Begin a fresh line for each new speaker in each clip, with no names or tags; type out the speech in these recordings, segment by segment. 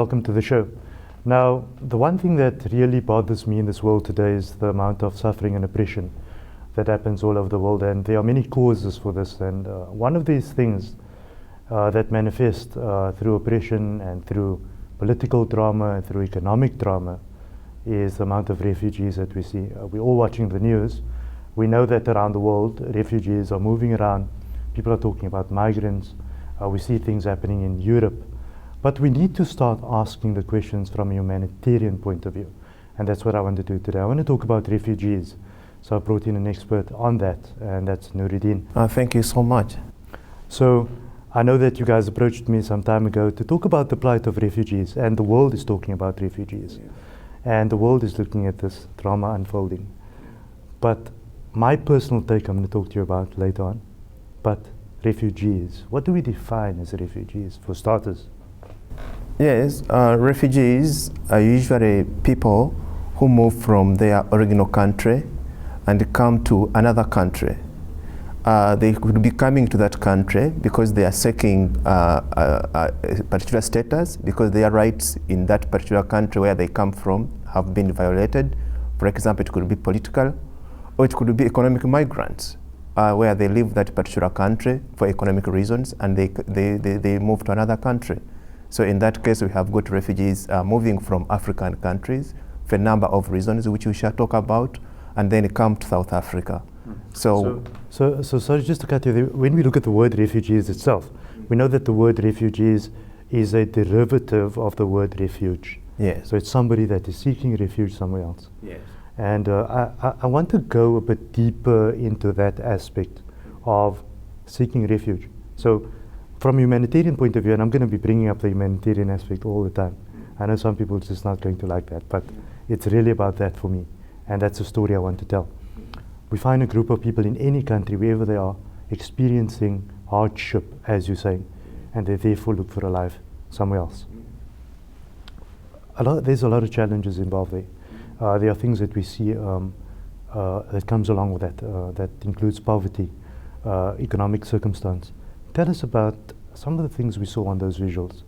welcome to the show. Now, the one thing that really bothers me in this world today is the amount of suffering and oppression that happens all over the world, and there are many causes for this, and one of these things that manifest through oppression and through political drama and through economic drama is the amount of refugees that we see. We're all watching the news. We know that around the world, refugees are moving around. People are talking about migrants. We see things happening in Europe. But we need to start asking the questions from a humanitarian point of view. And that's what I want to do today. I want to talk about refugees. So I brought in an expert on that, and that's Nurudean.
Thank you so much.
So I know that you guys approached me some time ago to talk about the plight of refugees, and the world is talking about refugees. Yeah. And the world is looking at this drama unfolding. But my personal take I'm going to talk to you about later on. But refugees, what do we define as refugees, for starters?
Yes, refugees are usually people who move from their original country and come to another country. They could be coming to that country because they are seeking a particular status, because their rights in that particular country where they come from have been violated. For example, it could be political, or it could be economic migrants, where they leave that particular country for economic reasons and they move to another country. So in that case, we have got refugees moving from African countries for a number of reasons, which we shall talk about, and then come to South Africa.
So sorry, just to cut you there, when we look at the word refugees itself, we know that the word refugees is a derivative of the word refuge.
Yes.
So it's somebody that is seeking refuge somewhere else.
Yes.
And I want to go a bit deeper into that aspect of seeking refuge. So from a humanitarian point of view, and I'm going to be bringing up the humanitarian aspect all the time. I know some people are just not going to like that, but it's really about that for me. And that's the story I want to tell. We find a group of people in any country, wherever they are, experiencing hardship, as you're saying, and they therefore look for a life somewhere else. There's a lot of challenges involved there. There are things that we see that comes along with that. That includes poverty, economic circumstance. Tell us about some of the things we saw on those visuals.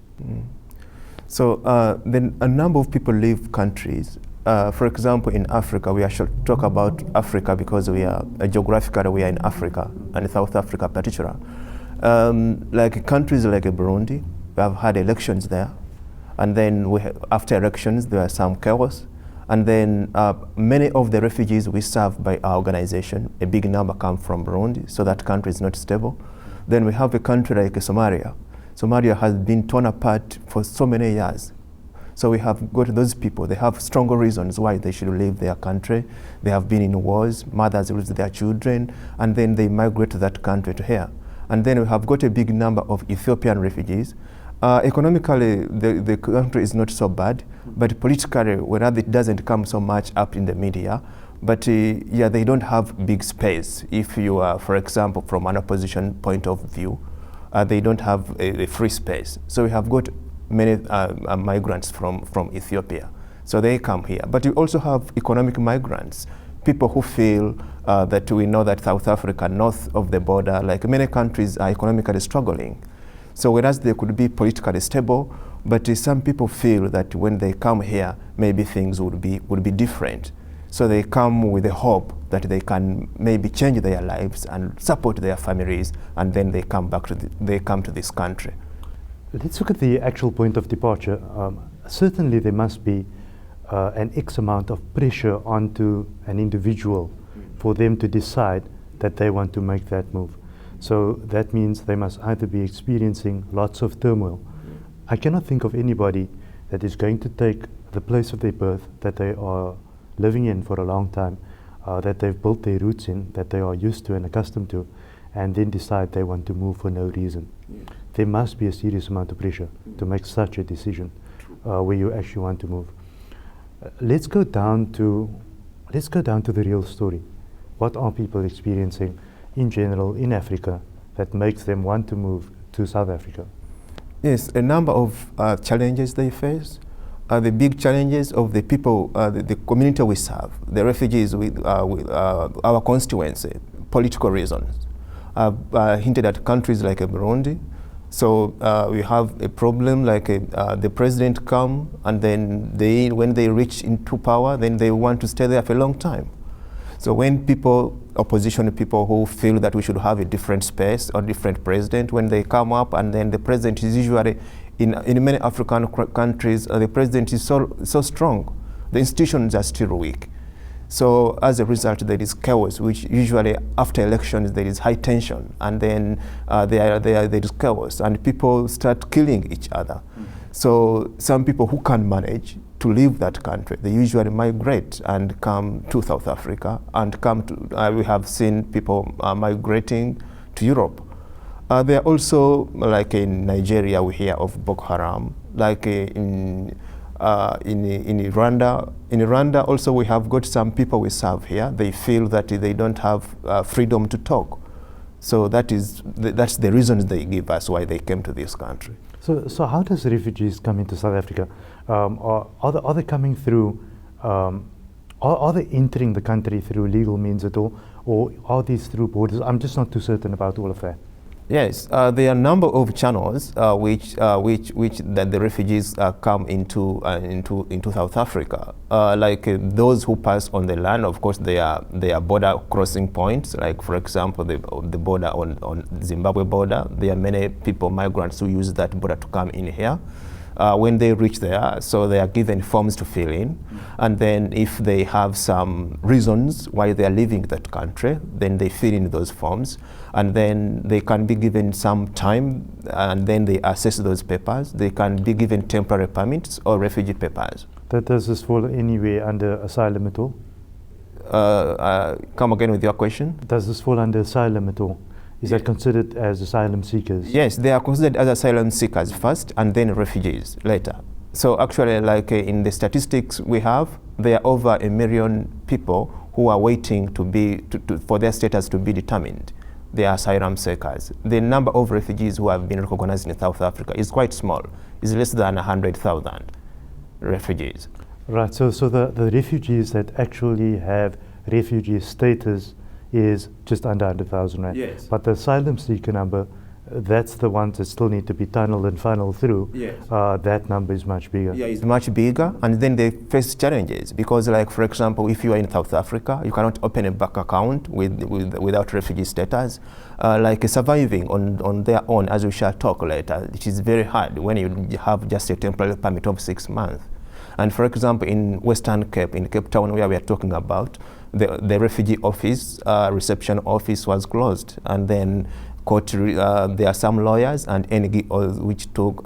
So then a number of people leave countries. For example, in Africa, we should talk about Africa because we are geographically we are in Africa, and South Africa in particular. Like countries like Burundi, we have had elections there, and then after elections there was some chaos, and then many of the refugees we serve by our organization, a big number come from Burundi, so that country is not stable. Then we have a country like Somalia. Somalia has been torn apart for so many years. So we have got those people, they have stronger reasons why they should leave their country. They have been in wars, mothers lose their children, and then they migrate to that country to here. And then we have got a big number of Ethiopian refugees. Economically, the country is not so bad, but politically, whereas it doesn't come so much up in the media, but yeah, they don't have big space. If you are, for example, from an opposition point of view, they don't have a free space. So we have got many migrants from Ethiopia. So they come here. But we also have economic migrants, people who feel that we know that South Africa, north of the border, like many countries, are economically struggling. So whereas they could be politically stable, but some people feel that when they come here, maybe things would be different. So they come with the hope that they can maybe change their lives and support their families, and then they come back they come to this country.
Let's look at the actual point of departure. Certainly there must be an X amount of pressure onto an individual for them to decide that they want to make that move. So that means they must either be experiencing lots of turmoil. I cannot think of anybody that is going to take the place of their birth, that they are living in for a long time, that they've built their roots in, that they are used to and accustomed to, and then decide they want to move for no reason. There must be a serious amount of pressure to make such a decision where you actually want to move. Let's go down to the real story. What are people experiencing in general in Africa that makes them want to move to South Africa?
Yes, a number of challenges they face. The big challenges of the people, the community we serve, the refugees with our constituency, political reasons. I've hinted at countries like Burundi, So we have a problem like the president come, and then when they reach into power, then they want to stay there for a long time. So when opposition people who feel that we should have a different space or different president, when they come up, and then the president is usually, in many African countries, the president is so strong. The institutions are still weak. So as a result, there is chaos, which usually after elections there is high tension, and then there is chaos, and people start killing each other. So some people who can manage to leave that country, they usually migrate and come to South Africa, and we have seen people migrating to Europe. There are also, like in Nigeria, we hear of Boko Haram, like in Rwanda. In Rwanda also we have got some people we serve here. They feel that they don't have freedom to talk. So that's the reasons they give us why they came to this country.
So how does refugees come into South Africa? Are they coming through, are they entering the country through legal means at all, or are these through borders? I'm just not too certain about all of that.
Yes, there are a number of channels which that the refugees come into South Africa. Like those who pass on the land, of course, they are border crossing points. Like for example, the border on Zimbabwe border, there are many people, migrants, who use that border to come in here. When they reach there, so they are given forms to fill in, and then if they have some reasons why they are leaving that country, then they fill in those forms, and then they can be given some time, and then they assess those papers. They can be given temporary permits or refugee papers.
Does this fall anywhere under asylum at all?
Come again with your question.
Does this fall under asylum at all? Is that considered as asylum seekers?
Yes, they are considered as asylum seekers first, and then refugees later. So actually, like in the statistics we have, there are over 1 million people who are waiting for their status to be determined. They are asylum seekers. The number of refugees who have been recognized in South Africa is quite small. It's less than 100,000 refugees.
Right, so the refugees that actually have refugee status is just under 100,000, right?
Yes.
But the asylum seeker number, that's the ones that still need to be tunneled and funneled through.
Yes.
That number is much bigger.
Yeah, it's much bigger, and then they face challenges because, like for example, if you are in South Africa, you cannot open a bank account without refugee status. Like surviving on their own, as we shall talk later, it is very hard when you have just a temporary permit of 6 months. And for example, in Western Cape, in Cape Town, where we are talking about, the refugee office, reception office was closed, and then there are some lawyers and NGOs which took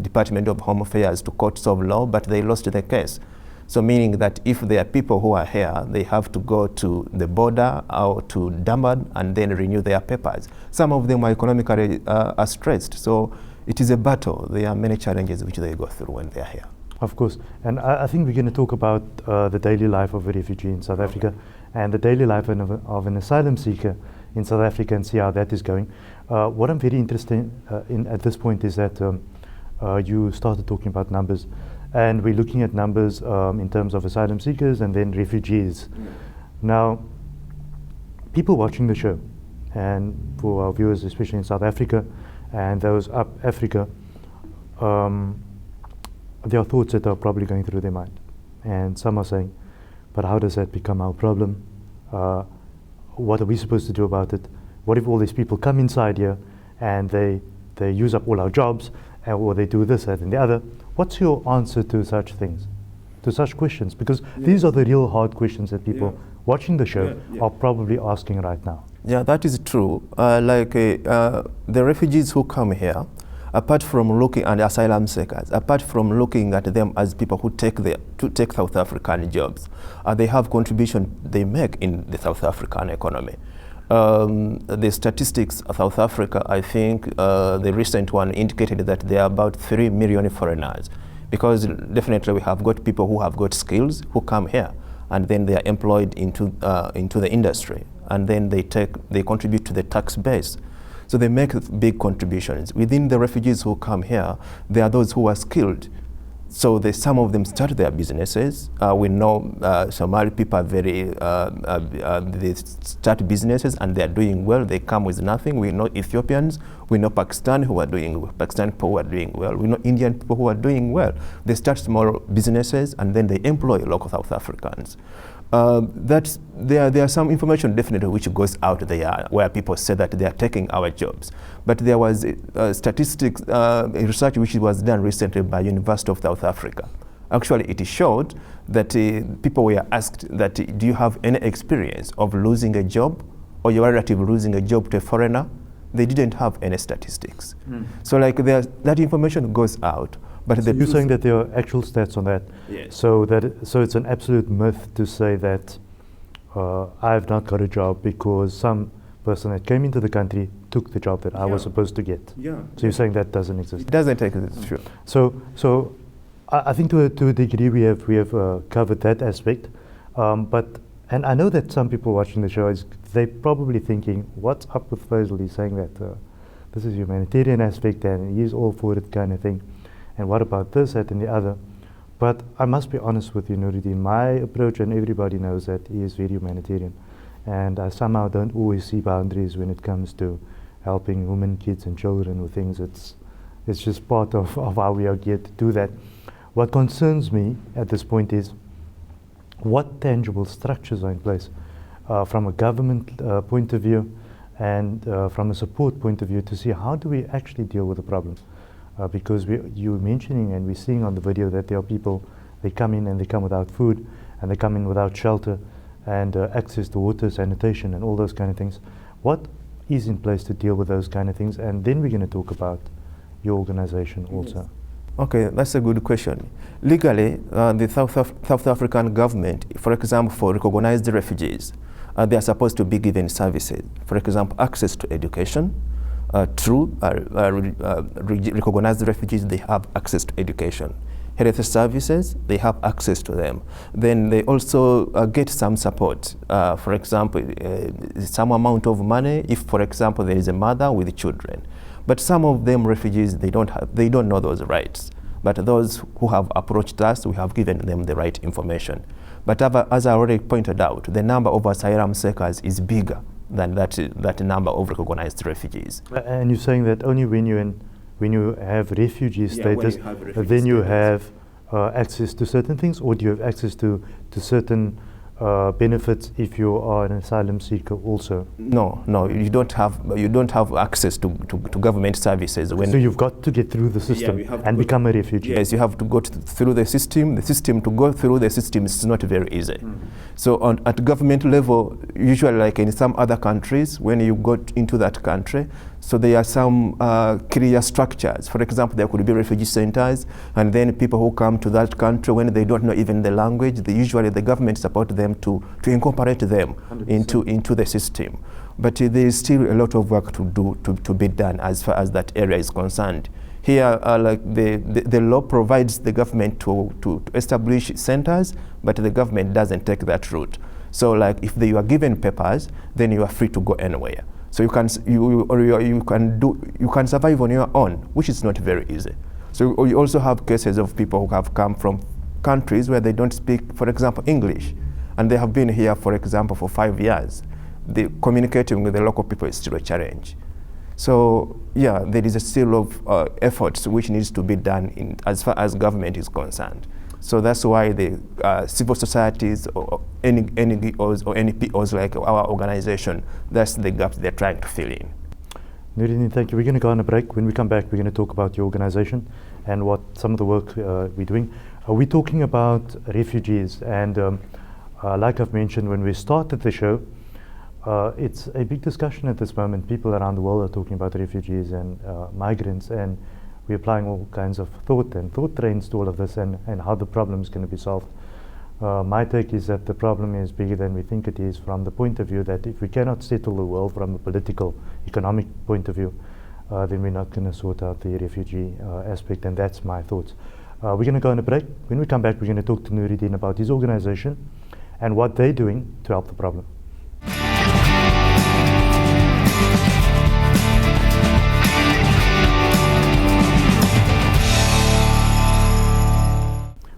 Department of Home Affairs to courts of law, but they lost the case. So meaning that if there are people who are here, they have to go to the border or to Durban and then renew their papers. Some of them are economically are stressed, so it is a battle. There are many challenges which they go through when they are here.
Of course, and I think we're going to talk about the daily life of a refugee in South Africa and the daily life of an asylum seeker in South Africa and see how that is going. What I'm very interested in at this point is that you started talking about numbers, and we're looking at numbers in terms of asylum seekers and then refugees. Now, people watching the show, and for our viewers, especially in South Africa and those up Africa, there are thoughts that are probably going through their mind. And some are saying, but how does that become our problem? What are we supposed to do about it? What if all these people come inside here and they use up all our jobs, or they do this, that, and the other? What's your answer to such things, to such questions? Because these are the real hard questions that people watching the show are probably asking right now.
Yeah, that is true. The refugees who come here, apart from looking at asylum seekers, apart from looking at them as people who take South African jobs, they have contribution they make in the South African economy. The statistics of South Africa, I think the recent one indicated that there are about 3 million foreigners, because definitely we have got people who have got skills who come here, and then they are employed into the industry, and then they contribute to the tax base. So they make big contributions. Within the refugees who come here, there are those who are skilled. So some of them start their businesses. We know Somali people are very, they start businesses and they are doing well. They come with nothing. We know Ethiopians, we know Pakistan who are doing well. Pakistan people who are doing well. We know Indian people who are doing well. They start small businesses and then they employ local South Africans. There are some information definitely which goes out there where people say that they are taking our jobs. But there was statistics research which was done recently by University of South Africa. Actually, it showed that people were asked that, do you have any experience of losing a job or your relative losing a job to a foreigner? They didn't have any statistics. So like that information goes out. But
so you're saying that there are actual stats on that?
Yes.
So it's an absolute myth to say that I've not got a job because some person that came into the country took the job that I was supposed to get.
Yeah.
So you're saying that doesn't exist?
It doesn't exist, sure.
So I think to a degree we have covered that aspect, and I know that some people watching the show they're probably thinking, what's up with Faizal? He's saying that this is humanitarian aspect and he's all for it kind of thing. And what about this, that, and the other? But I must be honest with you, Nurudean. My approach, and everybody knows that, he is very humanitarian. And I somehow don't always see boundaries when it comes to helping women, kids, and children with things. It's just part of how we are geared to do that. What concerns me at this point is what tangible structures are in place from a government point of view and from a support point of view to see how do we actually deal with the problem. Because you were mentioning and we're seeing on the video that there are people, they come in and they come without food and they come in without shelter and access to water, sanitation and all those kind of things. What is in place to deal with those kind of things? And then we're going to talk about your organization also.
Okay, that's a good question. Legally, the South African government, for example, for recognized refugees, they are supposed to be given services. For example, access to education. True recognized refugees, they have access to education. Health services, they have access to them. Then they also get some support. For example, some amount of money if, for example, there is a mother with children. But some of them refugees, they don't know those rights. But those who have approached us, we have given them the right information. But as I already pointed out, the number of asylum seekers is bigger than that number of recognized refugees.
And you're saying that only when you have refugee status, then you have access to certain things, or do you have access to certain benefits if you are an asylum seeker also?
No, you don't have access to government services.
So you've got to get through the system and become a refugee.
Yes, you have to go through the system. The system, to go through the system is not very easy. So at government level, usually like in some other countries, when you go into that country, so there are some clear structures. For example, there could be refugee centers, and then people who come to that country, when they don't know even the language, usually the government support them to incorporate them into the system. But there is still a lot of work to do to be done as far as that area is concerned. Here, like the law provides the government to establish centers, but the government doesn't take that route. So, like if you are given papers, then you are free to go anywhere. So you can survive on your own, which is not very easy. So we also have cases of people who have come from countries where they don't speak, for example, English, and they have been here, for example, for 5 years. Communicating with the local people is still a challenge. So yeah, there is still of efforts which needs to be done as far as government is concerned. So that's why the civil societies or any NGOs or NPOs like our organization, that's the gap they're trying to fill in.
Nurudean, thank you. We're going to go on a break. When we come back, we're going to talk about your organization and what some of the work we're doing. We're talking about refugees, and like I've mentioned when we started the show, it's a big discussion at this moment. People around the world are talking about refugees and migrants, and we're applying all kinds of thought trains to all of this and how the problem is going to be solved. My take is that the problem is bigger than we think it is, from the point of view that if we cannot settle the world from a political, economic point of view, then we're not going to sort out the refugee aspect, and that's my thoughts. We're going to go on a break. When we come back, we're going to talk to Nurudean about his organization and what they're doing to help the problem.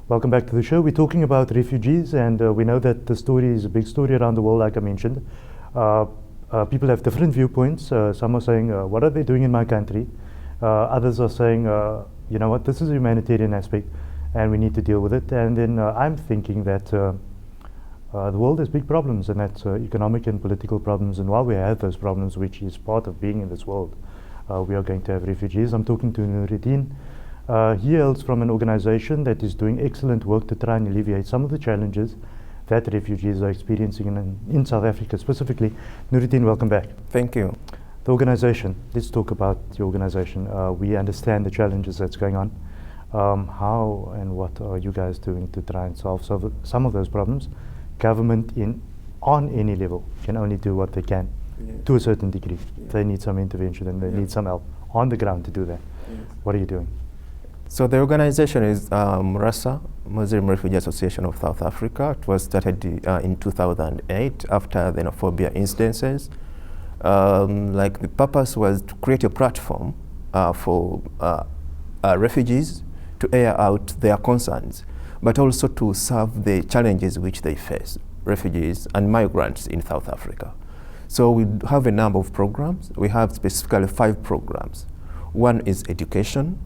Welcome back to the show. We're talking about refugees, and we know that the story is a big story around the world, like I mentioned. People have different viewpoints. Some are saying, what are they doing in my country? Others are saying, you know what, this is a humanitarian aspect and we need to deal with it. And then I'm thinking that the world has big problems, and that's economic and political problems. And while we have those problems, which is part of being in this world, we are going to have refugees. I'm talking to Nurudean. He hails from an organization that is doing excellent work to try and alleviate some of the challenges that refugees are experiencing in South Africa specifically. Nurudean, welcome back.
Thank you.
The organization, let's talk about the organization. We understand the challenges that's going on. How and what are you guys doing to try and solve some of those problems? Government on any level can only do what they can to a certain degree. They need some intervention and they need some help on the ground to do that. What are you doing?
So the organization is MRASA, Muslim Refugee Association of South Africa. It was started in 2008 after the xenophobia incidences. Like the purpose was to create a platform for refugees to air out their concerns, but also to solve the challenges which they face, refugees and migrants in South Africa. So we have a number of programs. We have specifically 5 programs. One is education.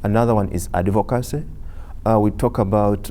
Another one is advocacy. We talk about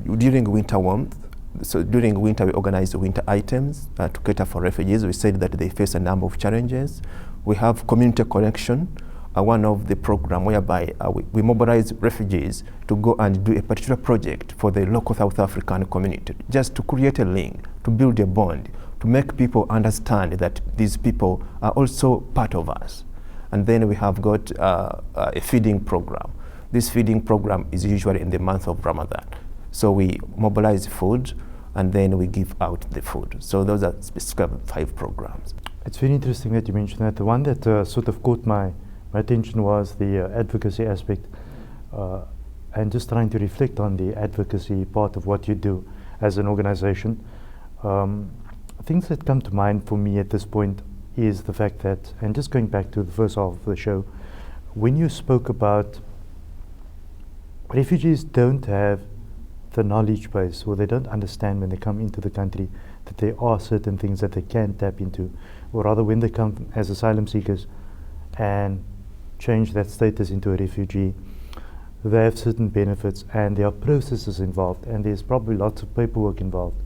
during winter warmth. So during winter, we organize winter items to cater for refugees. We said that they face a number of challenges. We have community connection, one of the program whereby we mobilize refugees to go and do a particular project for the local South African community, just to create a link, to build a bond, to make people understand that these people are also part of us. And then we have got a feeding program. This feeding program is usually in the month of Ramadan. So we mobilize food and then we give out the food. So those are specific 5 programs.
It's very interesting that you mentioned that. The one that sort of caught my attention was the advocacy aspect, and just trying to reflect on the advocacy part of what you do as an organization. Things that come to mind for me at this point is the fact that, and just going back to the first half of the show, when you spoke about refugees don't have the knowledge base, or they don't understand when they come into the country that there are certain things that they can tap into, or rather when they come as asylum seekers and change that status into a refugee, they have certain benefits and there are processes involved, and there's probably lots of paperwork involved.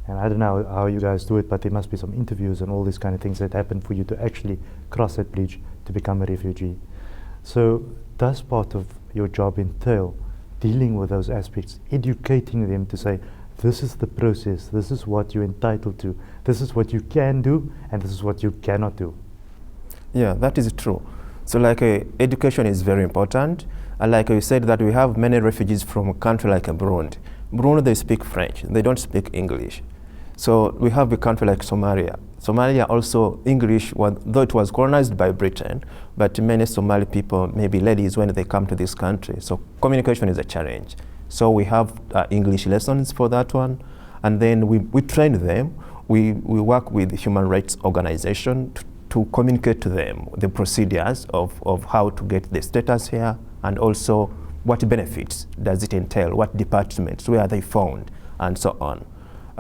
And I don't know how you guys do it, but there must be some interviews and all these kind of things that happen for you to actually cross that bridge to become a refugee. So does part of your job entail dealing with those aspects, educating them to say, this is the process, this is what you're entitled to, this is what you can do, and this is what you cannot do?
Yeah, that is true. So like education is very important. And like you said that we have many refugees from a country like Burundi. Burundi, they speak French, they don't speak English. So we have a country like Somalia. Somalia also, English, though it was colonized by Britain, but many Somali people, maybe ladies, when they come to this country, so communication is a challenge. So we have English lessons for that one, and then we train them. We work with the human rights organization to communicate to them the procedures of how to get the status here, and also what benefits does it entail, what departments, where are they found, and so on.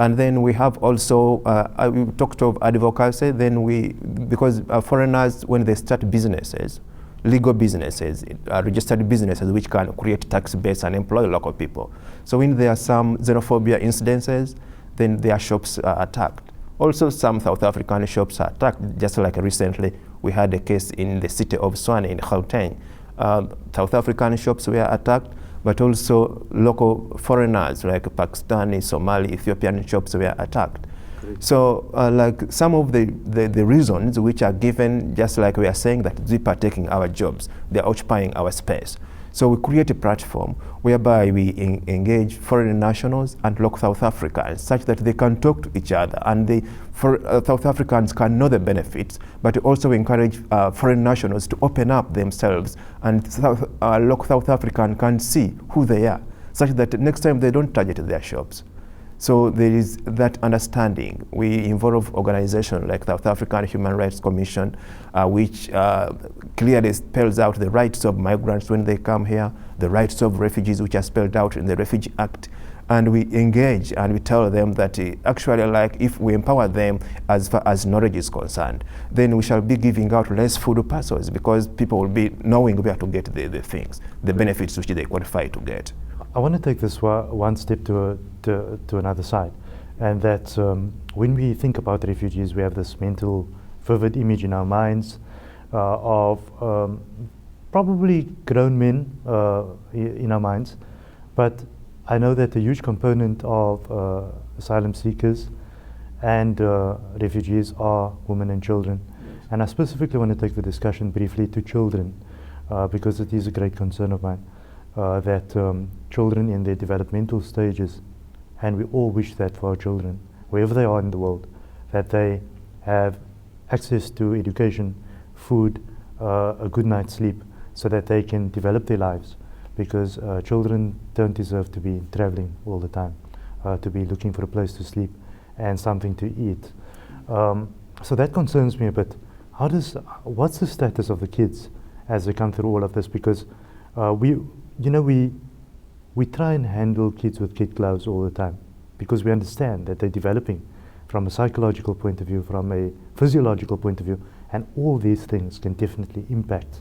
And then we have also, we talked of advocacy, then because foreigners, when they start businesses, legal businesses, registered businesses which can create tax base and employ local people. So when there are some xenophobia incidences, then their shops are attacked. Also some South African shops are attacked, just like recently we had a case in the city of Swane in Gauteng. South African shops were attacked, but also local foreigners like Pakistani, Somali, Ethiopian shops were attacked. Great. So like some of the reasons which are given, just like we are saying that ZIP are taking our jobs, they are occupying our space. So we create a platform whereby we engage foreign nationals and local South Africans such that they can talk to each other, and South Africans can know the benefits, but also encourage foreign nationals to open up themselves, and local South African can see who they are, such that next time they don't target their shops. So there is that understanding. We involve organizations like the South African Human Rights Commission, which clearly spells out the rights of migrants when they come here, the rights of refugees, which are spelled out in the Refugee Act. And we engage and we tell them that actually, like, if we empower them as far as knowledge is concerned, then we shall be giving out less food parcels, because people will be knowing where to get the things, the benefits which they qualify to get.
I want to take this one step to another side, and that when we think about refugees, we have this mental vivid image in our minds of probably grown men in our minds, but I know that a huge component of asylum seekers and refugees are women and children. And I specifically want to take the discussion briefly to children, because it is a great concern of mine, that children in their developmental stages, and we all wish that for our children, wherever they are in the world, that they have access to education, food, a good night's sleep, so that they can develop their lives. Because children don't deserve to be traveling all the time, to be looking for a place to sleep and something to eat. So that concerns me a bit. What's the status of the kids as they come through all of this? Because we try and handle kids with kid gloves all the time, because we understand that they're developing from a psychological point of view, from a physiological point of view, and all these things can definitely impact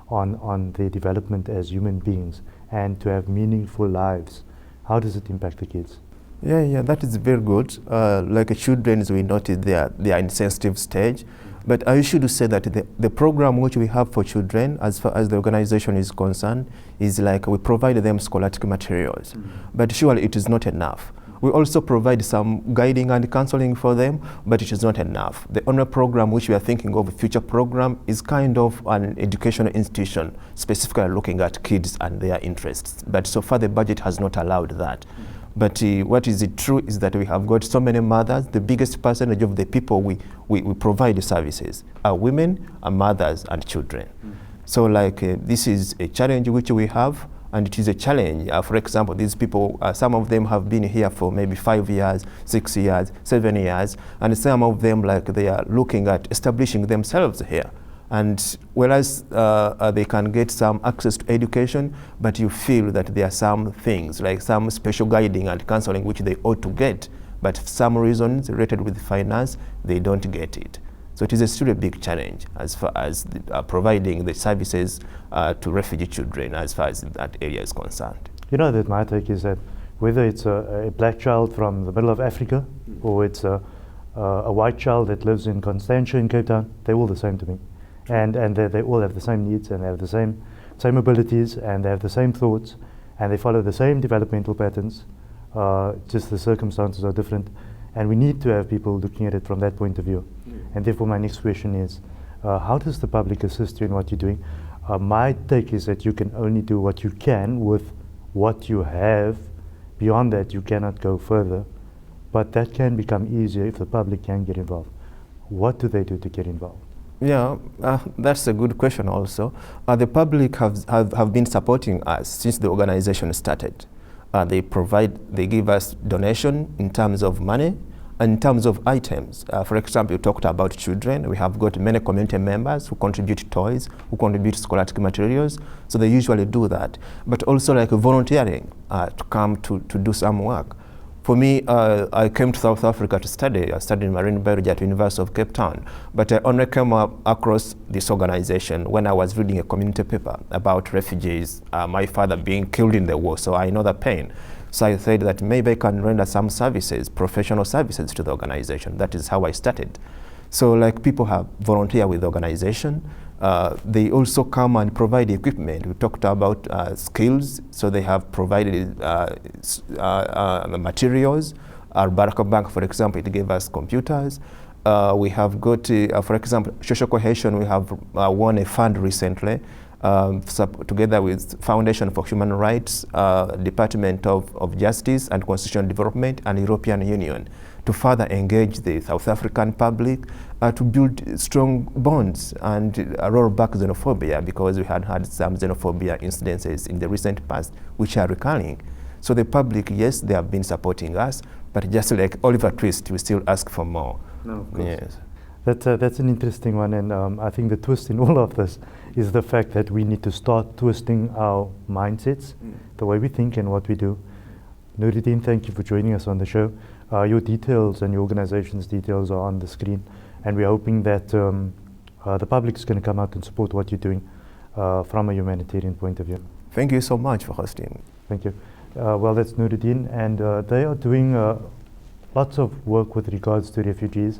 on their development as human beings and to have meaningful lives. How does it impact the kids?
Yeah, that is very good. Like children, as we noted, they are in sensitive stage. But I should say that the program which we have for children, as far as the organization is concerned, is like we provide them scholastic materials. But surely it is not enough. We also provide some guiding and counseling for them, but it is not enough. The honor program which we are thinking of, a future program, is kind of an educational institution specifically looking at kids and their interests. But so far the budget has not allowed that. But what is true is that we have got so many mothers. The biggest percentage of the people we provide services are women, are mothers and children. So like this is a challenge which we have, and it is a challenge. For example, these people, some of them have been here for maybe 5 years, 6 years, 7 years, and some of them, like, they are looking at establishing themselves here. And whereas they can get some access to education, but you feel that there are some things, like some special guiding and counseling which they ought to get, but for some reasons related with finance, they don't get it. So it is still a big challenge as far as providing the services to refugee children as far as that area is concerned.
You know, that my take is that whether it's a black child from the middle of Africa or it's a white child that lives in Constantia in Cape Town, they're all the same to me. And they all have the same needs, and they have the same abilities, and they have the same thoughts, and they follow the same developmental patterns, just the circumstances are different. And we need to have people looking at it from that point of view. And therefore my next question is, how does the public assist you in what you're doing? My take is that you can only do what you can with what you have. Beyond that, you cannot go further. But that can become easier if the public can get involved. What do they do to get involved?
Yeah, that's a good question also. The public have been supporting us since the organization started. They give us donation in terms of money, and in terms of items. For example, you talked about children. We have got many community members who contribute toys, who contribute scholastic materials, so they usually do that. But also like volunteering to come to do some work. For me, I came to South Africa to study. I studied marine biology at the University of Cape Town, but I only came across this organization when I was reading a community paper about refugees, my father being killed in the war, so I know the pain. So I said that maybe I can render some services, professional services to the organization. That is how I started. So like people have volunteered with the organization. They also come and provide equipment. We talked about skills, so they have provided materials. Our Baraka Bank, for example, it gave us computers. We have got, for example, social cohesion. We have won a fund recently together with Foundation for Human Rights, Department of Justice and Constitutional Development, and European Union to further engage the South African public to build strong bonds and roll back xenophobia, because we had some xenophobia incidences in the recent past which are recurring. So the public, yes, they have been supporting us, But just like Oliver Twist, we still ask for more.
No, of course.
Yes.
That's an interesting one, and I think the twist in all of this is the fact that we need to start twisting our mindsets, the way we think and what we do. Nurudean, thank you for joining us on the show. Your details and your organization's details are on the screen, and we're hoping that the public is going to come out and support what you're doing from a humanitarian point of view.
Thank you so much for hosting.
Thank you. Well, that's Nurudean, and they are doing lots of work with regards to refugees.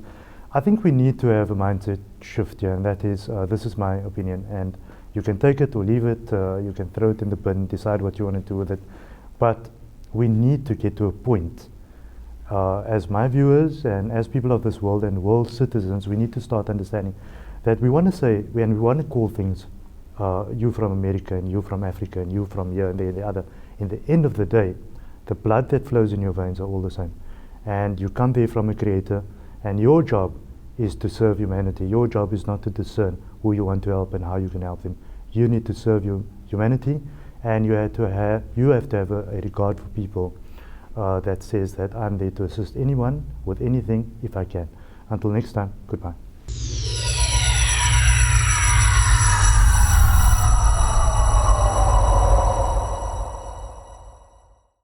I think we need to have a mindset shift here, and that is, this is my opinion, and you can take it or leave it, you can throw it in the bin, decide what you want to do with it, but we need to get to a point, as my viewers and as people of this world and world citizens, we need to start understanding that we want to say, and we want to call things, you from America, and you from Africa, and you from here and there and the other. In the end of the day, the blood that flows in your veins are all the same. And you come there from a creator, and your job is to serve humanity. Your job is not to discern who you want to help and how you can help them. You need to serve humanity, and you have to have a regard for people that says that I'm there to assist anyone with anything if I can. Until next time, goodbye.